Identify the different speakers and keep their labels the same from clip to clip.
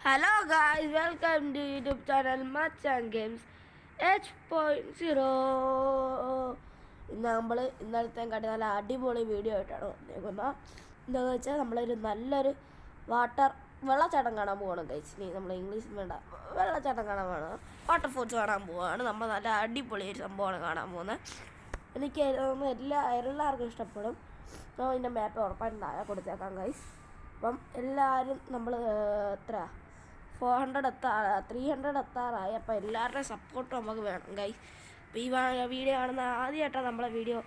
Speaker 1: Hello guys, welcome to YouTube channel Machan Games H.0. ഇന്ന് നമ്മൾ ഇന്നലത്തെ കാട്ടി നല്ല അടിപൊളി വീഡിയോ ആയിട്ടാണ് വന്നേക്കുന്നത്. എന്താണെന്ന് വെച്ചാൽ നമ്മളൊരു നല്ലൊരു വെള്ളച്ചാട്ടം കാണാൻ പോവാണ് ഗൈസ്. ഇനി നമ്മൾ ഇംഗ്ലീഷിൽ വേണ്ട, വെള്ളച്ചാട്ടം കാണാൻ പോവാണ്, വാട്ടർഫോൾസ് കാണാൻ പോവാണ്. നമ്മൾ നല്ല അടിപൊളി ഒരു സംഭവമാണ് കാണാൻ പോകുന്നത്. എനിക്ക് എല്ലാവർക്കും ഇഷ്ടപ്പെടും. അപ്പോൾ ഇതിൻ്റെ മാപ്പ് ഉറപ്പായിട്ടും താഴെ കൊടുത്തേക്കാം ഗൈസ്. അപ്പം എല്ലാവരും നമ്മൾ എത്ര 400 300 എത്താറായി. അപ്പോൾ എല്ലാവരുടെയും സപ്പോർട്ട് നമുക്ക് വേണം ഗൈസ്. അപ്പോൾ ഈ വീഡിയോ കാണുന്ന ആദ്യമായിട്ടാണ് നമ്മളെ വീഡിയോ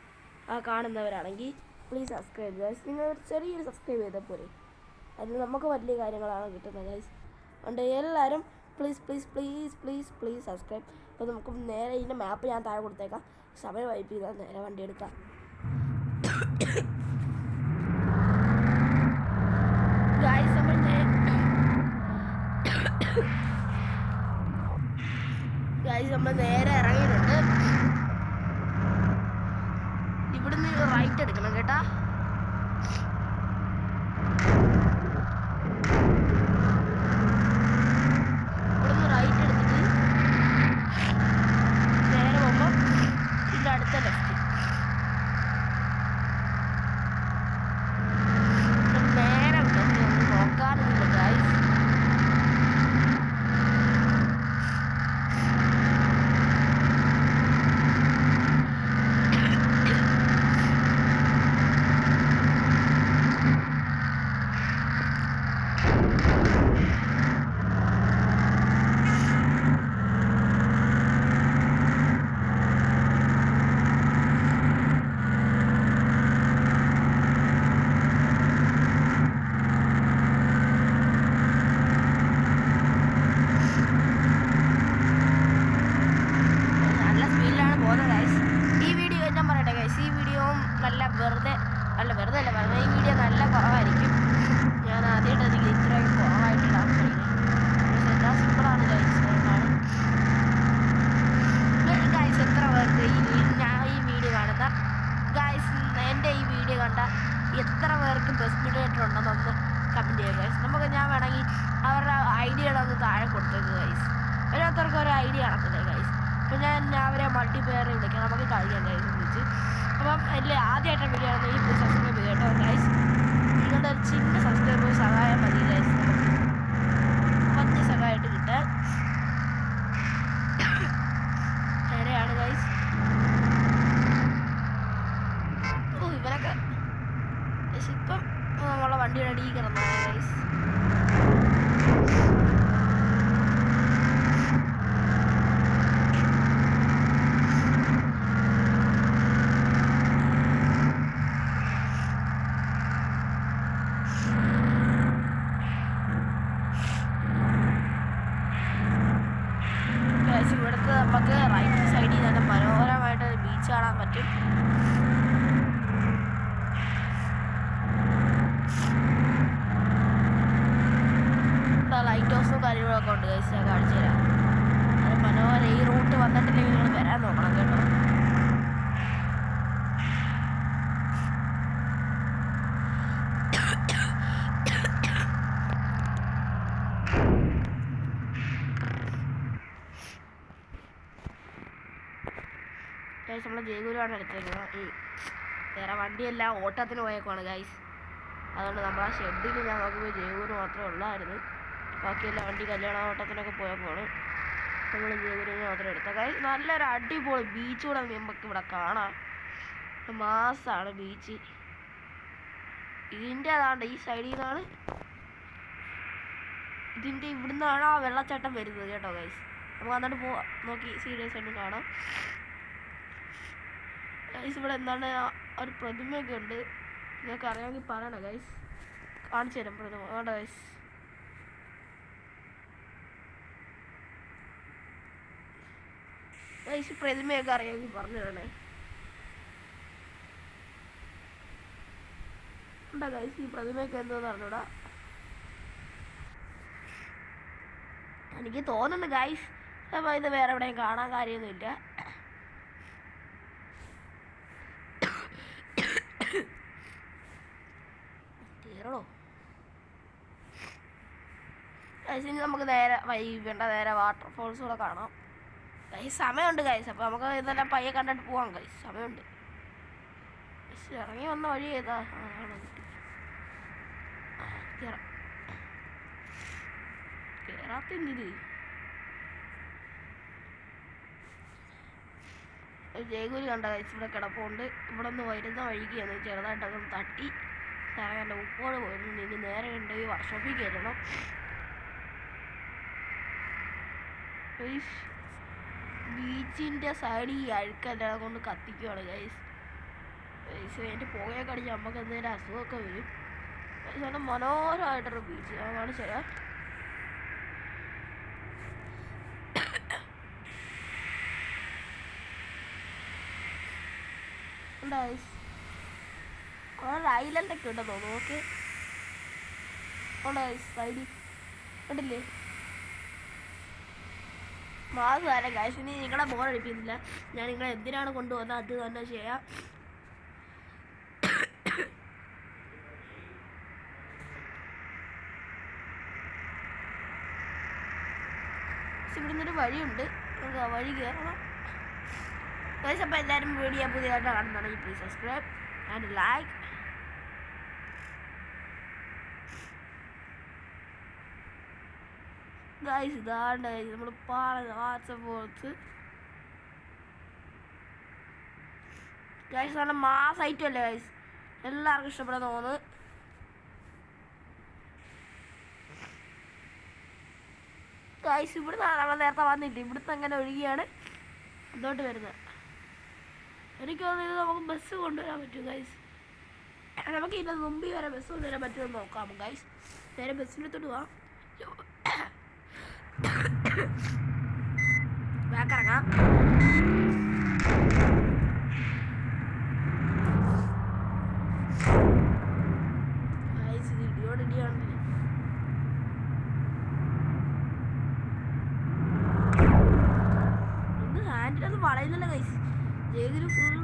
Speaker 1: കാണുന്നവരാണെങ്കിൽ പ്ലീസ് സബ്സ്ക്രൈബ് ഗൈസ്. നിങ്ങൾ ചെറിയൊരു സബ്സ്ക്രൈബ് ചെയ്താൽ പോരെ, അതിന് നമുക്ക് വലിയ കാര്യങ്ങളാണ് കിട്ടുന്നത് ഗൈസ്. അതുകൊണ്ട് എല്ലാവരും please please please please please subscribe. അപ്പോൾ നമുക്ക് നേരെ ഇതിൻ്റെ മാപ്പ് ഞാൻ താഴെ കൊടുത്തേക്കാം. സമയം വൈപ്പ് ചെയ്താൽ നേരെ വണ്ടി എടുക്കാം. നമ്മൾ നേരെ ഇറങ്ങിയിട്ടുണ്ട്. ഇവിടുന്ന് റൈറ്റ് എടുക്കണം കേട്ടാ. ഇവിടുന്ന് റൈറ്റ് എടുത്തിട്ട് നേരെ പോകുമ്പോൾ ഇതിൻ്റെ അടുത്ത ലെഫ്റ്റ്. നേരെ നോക്കാനൊന്നുമില്ല ഗൈസ്. വെറുതെ അല്ല പറഞ്ഞത്, ഈ വീഡിയോ നല്ല കുറവായിരിക്കും. ഞാൻ ആദ്യമായിട്ട് എനിക്ക് ഇത്രയും കുറവായിട്ടിടാൻ പഠിക്കുന്നത്. എന്താ സിമ്പിളാണ് ഗൈസ്. ഗൈസ് എത്ര പേർക്ക് ഞാൻ ഈ വീഡിയോ കാണുന്ന ഗൈസ്, എൻ്റെ ഈ വീഡിയോ കണ്ട എത്ര പേർക്ക് ബെസ്റ്റ് മിഡിയേറ്റർ ഉണ്ടെന്നൊന്ന് കമൻറ്റ് ചെയ്യുക ഗൈസ്. നമുക്ക് ഞാൻ വേണമെങ്കിൽ അവരുടെ ഐഡിയകളൊന്ന് താഴെ കൊടുത്തേക്ക് ഗൈസ്. ഓരോരുത്തർക്കും ഓരോ ഐഡിയ കാണത്തില്ലേ ഗൈസ്. അപ്പോൾ ഞാൻ അവരെ മൾട്ടിപ്ലെയർ വിളിക്കാം, നമുക്ക് കളിക്കാം ഗൈസ് ഒന്നിച്ച്. അപ്പം ആദ്യമായിട്ട് വീഡിയോ ആണെങ്കിൽ ഈ സബ്സ്ക്രൈബ് ചെയ്ത് കേട്ടോ ഗൈസ്. നിങ്ങളുടെ ഒരു ചിന്ന സബ്സ്ക്രൈബ് സഹായം മതി ഗൈസ്, നമുക്ക് 10 സഹായമായിട്ട് കിട്ടാൻ. നേരെയാണ് ഗൈസ്. ഇവരൊക്കെ ഇപ്പം നമ്മളെ വണ്ടിയുടെ അടിയിൽ കിടന്നാണ് ഗൈസ്. ഇവിടുത്തെ നമുക്ക് റൈറ്റ് സൈഡിൽ തന്നെ മനോഹരമായിട്ട് ബീച്ച് കാണാൻ പറ്റും. ഇവിടെ ലൈറ്റ് ഹൗസും കാര്യങ്ങളൊക്കെ ഉണ്ട് ഗൈസ്, ഞാൻ കാണിച്ചു തരാം. അത് മനോഹരം. ഈ റൂട്ട് വന്നിട്ടില്ലെങ്കിൽ നിങ്ങൾ വരാൻ നോക്കണം കേട്ടോ. ഗൈസ് നമ്മളെ ജയഗുരുവാണ് എടുത്തേക്കുന്നത്. ഈ വേറെ വണ്ടിയെല്ലാം ഓട്ടത്തിന് പോയേക്കുവാണ് ഗൈസ്. അതുകൊണ്ട് നമ്മളാ ഷെഡിൽ ഞാൻ നോക്കുമ്പോൾ ജയഗുരു മാത്രമേ ഉള്ളായിരുന്നു. ബാക്കിയെല്ലാം വണ്ടി കല്യാണ ഓട്ടത്തിനൊക്കെ പോയപ്പോഴാണ് നമ്മൾ ജയഗുരുവിനെ മാത്രം എടുത്തത് ഗൈസ്. നല്ലൊരു അടിപൊളി ബീച്ച് കൂടെ നമുക്ക് ഇവിടെ കാണാം. മാസാണ് ബീച്ച്. ഇതിൻ്റെ അതാണ്ട് ഈ സൈഡിൽ നിന്നാണ്, ഇതിൻ്റെ ഇവിടുന്നാണ് ആ വെള്ളച്ചാട്ടം വരുന്നത് കേട്ടോ ഗൈസ്. നമുക്ക് എന്നിട്ട് നോക്കി സീരിയസ് ആയിട്ട് കാണാം ഗൈസ്. ഇവിടെ എന്താണ് ഒരു പ്രതിമയൊക്കെ ഉണ്ട്, നിങ്ങൾക്ക് അറിയാമെങ്കിൽ പറയണം ഗൈസ്. കാണിച്ചു തരാം പ്രതിമ. വേണ്ട ഗൈസ്, ഗൈസ് പ്രതിമയൊക്കെ അറിയാമെങ്കിൽ പറഞ്ഞു തരണേ. ഉണ്ടാ ഗൈസ്, ഈ പ്രതിമയൊക്കെ എന്തോന്ന് പറഞ്ഞൂടാ. എനിക്ക് തോന്നുന്നുണ്ട് ഗൈസ് അപ്പോൾ ഇത് വേറെ എവിടെയും കാണാൻ കാര്യമൊന്നുമില്ല. തീരണോ ഗൈസ് ഇനി നമുക്ക് നേരെ വൈകേണ്ട നേരെ വാട്ടർഫോൾസ് കൂടെ കാണാം. ഗൈസ് സമയമുണ്ട് ഗൈസ്. അപ്പോൾ നമുക്ക് ഇതെല്ലാം പയ്യെ കണ്ടിട്ട് പോവാം ഗൈസ്. സമയമുണ്ട്. ഇറങ്ങി വന്ന വഴി ഏതാ? കേറാത്തില്ല. ജയഗുരി കണ്ട ഗൈസ് ഇവിടെ കിടപ്പുണ്ട്. ഇവിടെ നിന്ന് വരുന്ന വഴിക്ക് ചെറുതായിട്ടൊക്കെ തട്ടി നല്ല ഉപ്പോട് പോയിരുന്നു. ഇനി നേരെ ഉണ്ട് ഈ വർക്ക്ഷോപ്പിൽ കയറണം. ബീച്ചിൻ്റെ സൈഡിൽ ഈ അഴുക്കെല്ലാം കൊണ്ട് കത്തിക്കുവാണ് ഗൈസ്. അതിൻ്റെ പുകയൊക്കെ അടിച്ച് നമുക്ക് എന്തെങ്കിലും അസുഖമൊക്കെ വരും. നല്ല മനോഹരമായിട്ടൊരു ബീച്ച് ഞാൻ കാണിച്ചു തരാം. കുറേ ഐലൻഡൊക്കെ ഉണ്ടെന്ന് തോന്നുന്നു. ഓക്കെ സൈഡിൽ കണ്ടില്ലേ? മാസം ഗൈസ്. ഇനി നിങ്ങളെ ബോറടിപ്പിക്കുന്നില്ല. ഞാൻ നിങ്ങളെ എന്തിനാണ് കൊണ്ടുവന്നത് അത് തന്നെ ചെയ്യാം. ഇവിടെ നിന്നൊരു വഴിയുണ്ട്. നമുക്ക് ആ വഴി കയറണം ഗൈസ്. അപ്പോൾ എല്ലാവരും വീഡിയോ പുതിയതായിട്ട് കാണുന്നുണ്ടെങ്കിൽ please subscribe and like. Guys ഇതാണ്ട് നമ്മൾ വാട്സപ്പ് ഗൈസ് നല്ല മാസ് ഐറ്റം അല്ലേ ഗൈസ്? എല്ലാവർക്കും ഇഷ്ടപ്പെടാൻ തോന്നുന്നു. ഗൈസ് ഇവിടുന്ന് നമ്മൾ നേരത്തെ വന്നില്ല. ഇവിടുന്ന് അങ്ങനെ ഒഴുകിയാണ് ഇതോട്ട് വരുന്നത്. എനിക്ക് തോന്നുന്നത് നമുക്ക് ബസ് കൊണ്ടുവരാൻ പറ്റും ഗൈസ്. നമുക്ക് ഇതിൻ്റെ മുമ്പിൽ വരെ ബസ് കൊണ്ടുവരാൻ പറ്റുമെന്ന് നോക്കാം ഗൈസ്. നേരെ ബസ്സിനടുത്തോട്ട് പോവാം. ബാക്കിറങ്ങാം. ഇടിയോടിടിയാണ്. ഇന്ന് ഹാൻഡിലൊന്നും വളയുന്നില്ല ഗൈസ്. ജയതിന് ഫുള്ള്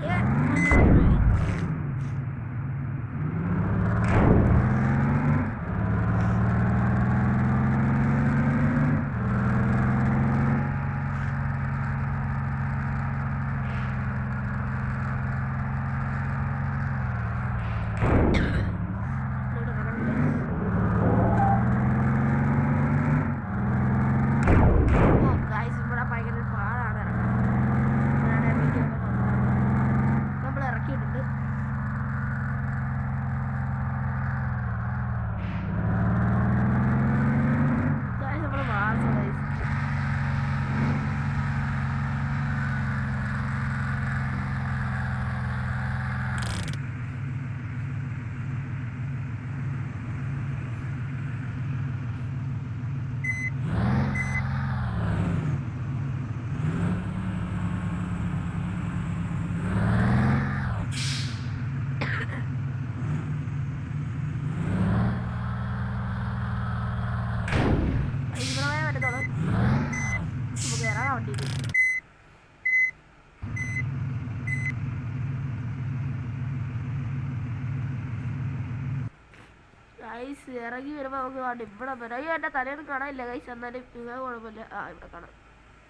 Speaker 1: ഗൈസ് ഇറങ്ങി വരുമ്പോൾ നമുക്ക് കാണും ഇവിടെ വരാം. അയ്യോ എൻ്റെ തലേന്ന് കാണാനില്ല ഗൈസ്. എന്നാലും നിങ്ങൾ കുഴപ്പമില്ല. ഇവിടെ കാണാം.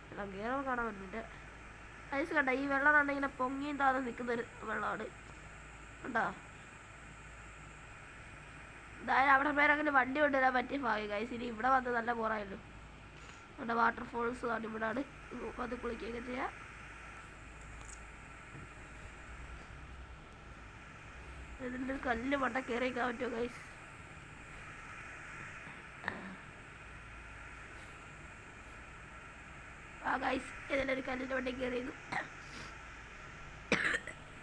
Speaker 1: വെള്ളം കയറുമ്പോൾ കാണാൻ പറ്റുന്നുണ്ട് ഗൈസ്. കണ്ട ഈ വെള്ളം കണ്ട ഇങ്ങനെ പൊങ്ങിയും താന്ന് നിൽക്കുന്നൊരു വെള്ളമാണ് കണ്ടോ. എന്തായാലും അവിടെ പേരങ്ങനെ വണ്ടി കൊണ്ടുവരാൻ പറ്റിയ ഭാഗ്യം ഗൈസ്. ഇനി ഇവിടെ വന്ന് നല്ല പോറായല്ലോ. അവിടെ വാട്ടർഫോൾസ് ആണ്. ഇവിടെയാണ് വന്ന് കുളിക്കുകയൊക്കെ ചെയ്യാം. ഇതിൻ്റെ കല്ല് മണ്ട കയറിയേക്കാൻ പറ്റുമോ ഗൈസ്? ഗൈസ് ഇതിലൊരു കല്ലിൻ്റെ വണ്ടി കയറിയിരുന്നു.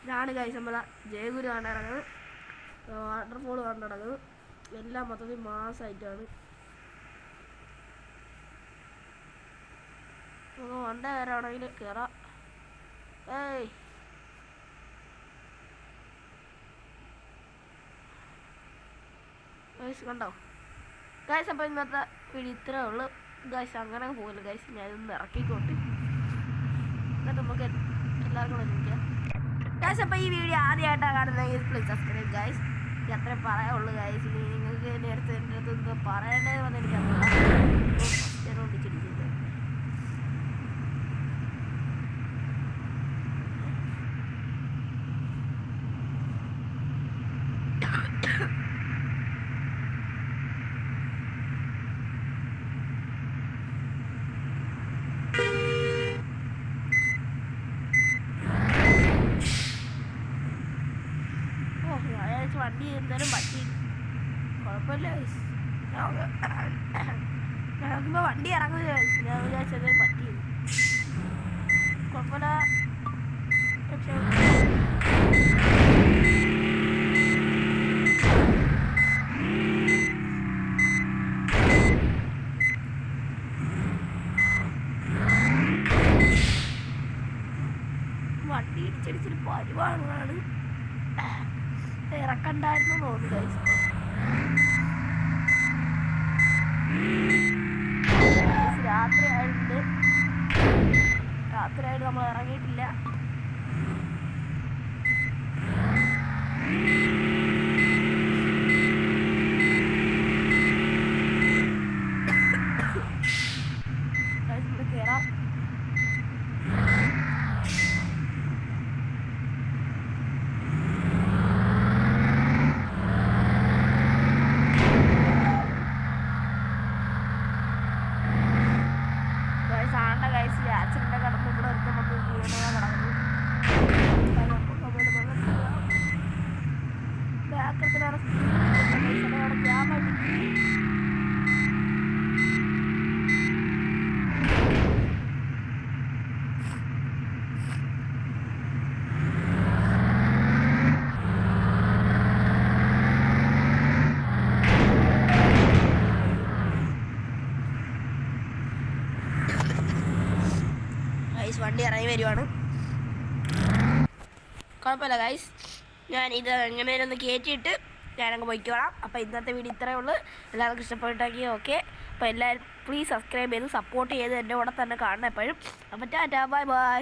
Speaker 1: ഇതാണ് ഗൈസ് നമ്മളെ ജയഗുരു കാണാൻ ഇറങ്ങുന്നത്. വാട്ടർഫോൾ കാണാൻ ഇറങ്ങുന്നത്. എല്ലാം മൊത്തത്തിൽ മാസമായിട്ടാണ്. നമുക്ക് വണ്ട കയറാണെങ്കിൽ കയറാം. ഏയ് ഗൈസ് കണ്ടോ ഗൈസ്? അപ്പോൾ ഇന്നത്തെ വീഡിയോ ഇത്രേ ഉള്ളൂ ഗൈസ്. അങ്ങനെ പോകില്ല ഗൈസ്. ഞാനൊന്ന് ഇറക്കിക്കോട്ട് എന്നിട്ട് നമുക്ക് എല്ലാവർക്കും വിളിക്കാം ഗൈസ്. അപ്പോൾ ഈ വീഡിയോ ആദ്യമായിട്ടാണ് കാണുന്നതെങ്കിൽ പ്ലീസ് സബ്സ്ക്രൈബ് ഗൈസ്. ഇത് അത്രേ പറയാനുള്ളൂ ഗൈസ്. ഇനി നിങ്ങൾക്ക് എൻ്റെ അടുത്ത് എന്തോ പറയേണ്ടത് വന്ന് എനിക്കറിയില്ല. എന്തായാലും പറ്റി, കുഴപ്പമില്ല ഗൈസ്. ഞങ്ങൾക്കിപ്പോൾ വണ്ടി ഇറങ്ങുക ഗൈസ്. ഞാൻ വിചാരിച്ചത് പറ്റി, കുഴപ്പമില്ല. പക്ഷേ വണ്ടി ഇടിച്ചടിച്ചൊരു പരിപാടിയാണ്. ഇറക്കണ്ടായിരുന്നു തോന്നുന്നു ഗൈസ്. രാത്രിയായിട്ട് നമ്മൾ ഇറങ്ങിയിട്ടില്ല. കയറാം. അച്ഛൻ്റെ കടന്ന് ഇവിടെ ഒരുത്തം വന്ന് വീണ കിടന്നു. ബാക്കത്തിലാണ് ക്യാമായിട്ട് വണ്ടി ഇറങ്ങി വരുവാണ്. കുഴപ്പമില്ല ഗൈസ്, ഞാൻ ഇത് എങ്ങനെയും ഒന്ന് കയറ്റിയിട്ട് ഞാനങ്ങ് പോയിക്കോളാം. അപ്പോൾ ഇന്നത്തെ വീഡിയോ ഇത്രയേ ഉള്ളൂ. എല്ലാവർക്കും ഇഷ്ടപ്പെട്ടെങ്കിൽ ഓക്കെ. അപ്പോൾ എല്ലാവരും പ്ലീസ് സബ്സ്ക്രൈബ് ചെയ്ത് സപ്പോർട്ട് ചെയ്ത് എൻ്റെ കൂടെ തന്നെ കാണണം എപ്പോഴും. അപ്പോൾ ടാറ്റാ, ബൈ ബൈ.